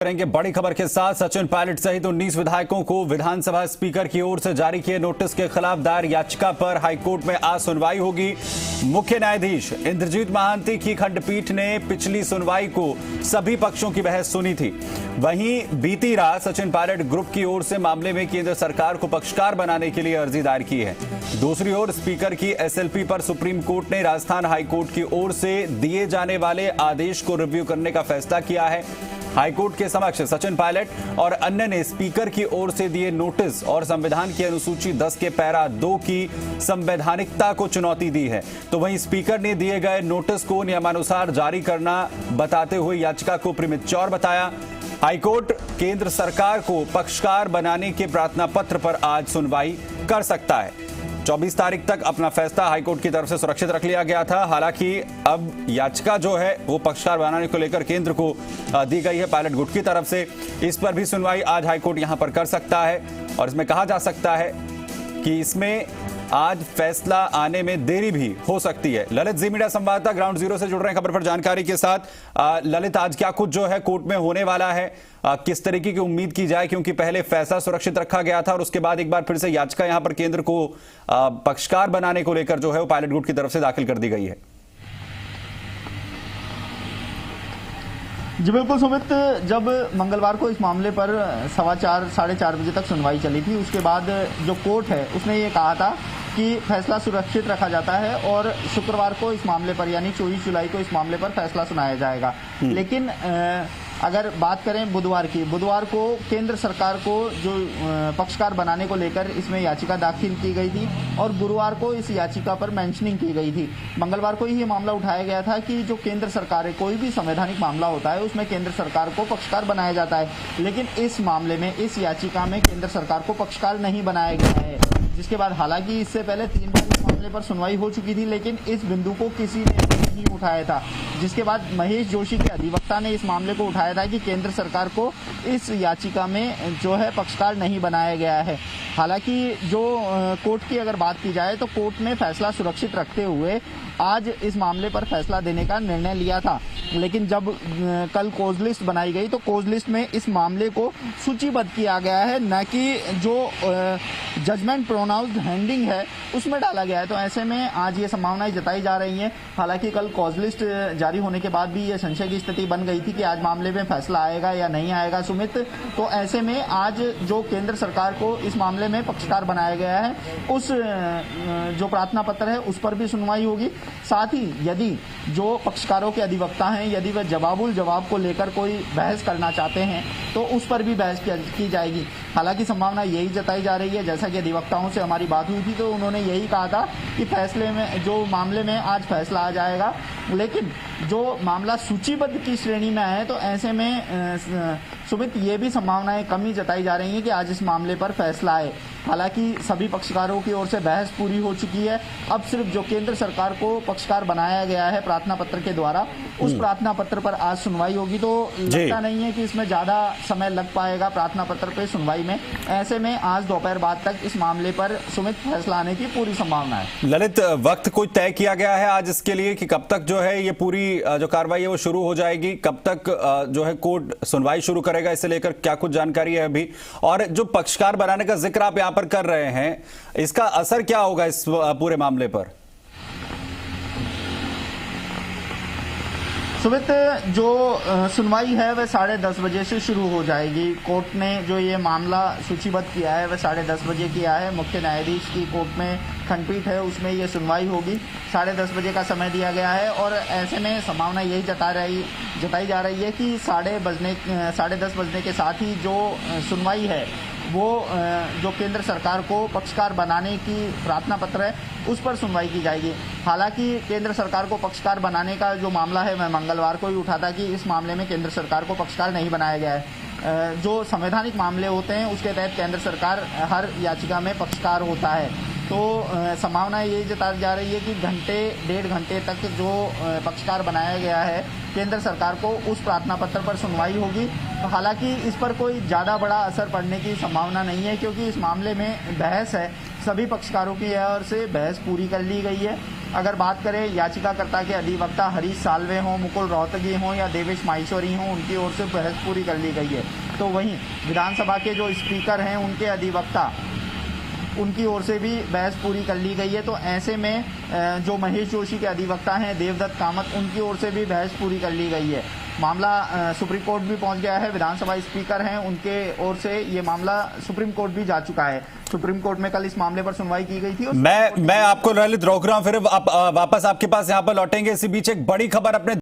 करेंगे बड़ी खबर के साथ। सचिन पायलट सहित 19 विधायकों को विधानसभा स्पीकर की ओर से जारी किए नोटिस के खिलाफ दायर याचिका पर हाईकोर्ट में आज सुनवाई होगी। मुख्य न्यायाधीश इंद्रजीत महांती की खंडपीठ ने पिछली सुनवाई को सभी पक्षों की बहस सुनी थी। वहीं बीती रात सचिन पायलट ग्रुप की ओर से मामले में केंद्र सरकार को पक्षकार बनाने के लिए अर्जी दायर की है। दूसरी ओर स्पीकर की एसएलपी पर सुप्रीम कोर्ट ने राजस्थान हाईकोर्ट की ओर से दिए जाने वाले आदेश को रिव्यू करने का फैसला किया है। हाईकोर्ट के समक्ष सचिन पायलट और अन्य ने स्पीकर की ओर से दिए नोटिस और संविधान की अनुसूची 10 के पैरा 2 की संवैधानिकता को चुनौती दी है। तो वहीं स्पीकर ने दिए गए नोटिस को नियमानुसार जारी करना बताते हुए याचिका को प्रीमेच्योर बताया। हाईकोर्ट केंद्र सरकार को पक्षकार बनाने के प्रार्थना पत्र पर आज सुनवाई कर सकता है। 24 तारीख तक अपना फैसला हाईकोर्ट की तरफ से सुरक्षित रख लिया गया था। हालांकि अब याचिका जो है वो पक्षकार बनाने को लेकर केंद्र को दी गई है पायलट गुट की तरफ से। इस पर भी सुनवाई आज हाईकोर्ट यहां पर कर सकता है और इसमें कहा जा सकता है कि इसमें आज फैसला आने में देरी भी हो सकती है। ललित जी मीडिया संवाददाता ग्राउंड जीरो से जुड़ रहे हैं खबर पर जानकारी के साथ। ललित, आज क्या कुछ जो है कोर्ट में होने वाला है, किस तरीके की उम्मीद की जाए, क्योंकि पहले फैसला सुरक्षित रखा गया था और उसके बाद एक बार फिर से याचिका यहां पर केंद्र को पक्षकार बनाने को लेकर जो है वो पायलट गुट की तरफ से दाखिल कर दी गई है। जी बिल्कुल सुमित, जब मंगलवार को इस मामले पर 4:15 साढ़े 4 बजे तक सुनवाई चली थी, उसके बाद जो कोर्ट है उसने ये कहा था कि फैसला सुरक्षित रखा जाता है और शुक्रवार को इस मामले पर यानी 24 जुलाई को इस मामले पर फैसला सुनाया जाएगा। लेकिन अगर बात करें बुधवार की, बुधवार को केंद्र सरकार को जो पक्षकार बनाने को लेकर इसमें याचिका दाखिल की गई थी और गुरुवार को इस याचिका पर मेंशनिंग की गई थी। मंगलवार को ही ये मामला उठाया गया था कि जो केंद्र सरकार है, कोई भी संवैधानिक मामला होता है उसमें केंद्र सरकार को पक्षकार बनाया जाता है। लेकिन इस मामले में, इस याचिका में केंद्र सरकार को पक्षकार नहीं बनाया गया है, जिसके बाद हालांकि इससे पहले 3 बार इस मामले पर सुनवाई हो चुकी थी, लेकिन इस बिंदु को किसी ने नहीं उठाया था। जिसके बाद महेश जोशी के अधिवक्ता ने इस मामले को उठाया था कि केंद्र सरकार को इस याचिका में जो है पक्षकार नहीं बनाया गया है। हालांकि जो कोर्ट की अगर बात की जाए तो कोर्ट ने फैसला सुरक्षित रखते हुए आज इस मामले पर फैसला देने का निर्णय लिया था। लेकिन जब कल कोज लिस्ट बनाई गई तो कोज लिस्ट में इस मामले को सूचीबद्ध किया गया है, न कि जो जजमेंट प्रोनाउंस्ड हैंडिंग है उसमें डाला गया है। तो ऐसे में आज ये संभावनाएं जताई जा रही हैं। हालांकि कल कॉज लिस्ट जारी होने के बाद भी ये संशय की स्थिति बन गई थी कि आज मामले में फैसला आएगा या नहीं आएगा सुमित। तो ऐसे में आज जो केंद्र सरकार को इस मामले में पक्षकार बनाया गया है, उस जो प्रार्थना पत्र है उस पर भी सुनवाई होगी। साथ ही यदि जो पक्षकारों के अधिवक्ता हैं, यदि वह जवाबुल जवाब को लेकर कोई बहस करना चाहते हैं तो उस पर भी बहस की जाएगी। हालांकि संभावना यही जताई जा रही है, जैसा कि अधिवक्ताओं से हमारी बात हुई थी तो उन्होंने यही कहा था कि फैसले में, जो मामले में आज फैसला आ जाएगा। लेकिन जो मामला सूचीबद्ध की श्रेणी में है तो ऐसे में सुमित ये भी संभावनाएं कम ही जताई जा रही हैं कि आज इस मामले पर फैसला आए। हालांकि सभी पक्षकारों की ओर से बहस पूरी हो चुकी है। अब सिर्फ जो केंद्र सरकार को पक्षकार बनाया गया है प्रार्थना पत्र के द्वारा, उस प्रार्थना पत्र पर आज सुनवाई होगी। तो लगता नहीं है कि इसमें ज्यादा समय लग पाएगा प्रार्थना पत्र पे सुनवाई में। ऐसे में आज दोपहर बाद तक इस मामले पर सुमित फैसला आने की पूरी संभावना है। ललित, वक्त कोई तय किया गया है आज इसके लिए कि कब तक जो है ये पूरी जो कार्रवाई है वो शुरू हो जाएगी, कब तक जो है कोर्ट सुनवाई शुरू करेगा, इसे लेकर क्या कुछ जानकारी है अभी? और जो पक्षकार बनाने का जिक्र आप पर कर रहे हैं, इसका असर क्या होगा इस पूरे मामले पर? सुमित, जो सुनवाई है वह 10:30 बजे से शुरू हो जाएगी। कोर्ट ने जो ये मामला सूचीबद्ध किया है वह 10:30 बजे किया है। मुख्य न्यायाधीश की कोर्ट में खंडपीठ है, उसमें ये सुनवाई होगी। 10:30 बजे का समय दिया गया है और ऐसे में संभावना यही जताई जा रही है कि 10:30 बजने के साथ ही जो सुनवाई है वो जो केंद्र सरकार को पक्षकार बनाने की प्रार्थना पत्र है उस पर सुनवाई की जाएगी। हालांकि केंद्र सरकार को पक्षकार बनाने का जो मामला है मैं मंगलवार को ही उठा था कि इस मामले में केंद्र सरकार को पक्षकार नहीं बनाया गया है। जो संवैधानिक मामले होते हैं उसके तहत केंद्र सरकार हर याचिका में पक्षकार होता है। तो संभावना ये जताई जा रही है कि डेढ़ घंटे तक जो पक्षकार बनाया गया है केंद्र सरकार को, उस प्रार्थना पत्र पर सुनवाई होगी। तो हालांकि इस पर कोई ज़्यादा बड़ा असर पड़ने की संभावना नहीं है, क्योंकि इस मामले में बहस है, सभी पक्षकारों की ओर से बहस पूरी कर ली गई है। अगर बात करें याचिकाकर्ता के अधिवक्ता हरीश साल्वे हों, मुकुल रोहतगी हों या देवेश माहेश्वरी हों, उनकी ओर से बहस पूरी कर ली गई है। तो वहीं विधानसभा के जो स्पीकर हैं उनके अधिवक्ता, उनकी ओर से भी बहस पूरी कर ली गई है। तो ऐसे में जो महेश जोशी के अधिवक्ता हैं देवदत्त कामत, उनकी ओर से भी बहस पूरी कर ली गई है। मामला सुप्रीम कोर्ट भी पहुंच गया है। विधानसभा स्पीकर हैं, उनके ओर से ये मामला सुप्रीम कोर्ट भी जा चुका है। सुप्रीम कोर्ट में कल इस मामले पर सुनवाई की गई थी। मैं आपको ललित रोक रहा हूं, फिर वापस आपके पास यहां पर लौटेंगे। इसी बीच एक बड़ी खबर अपने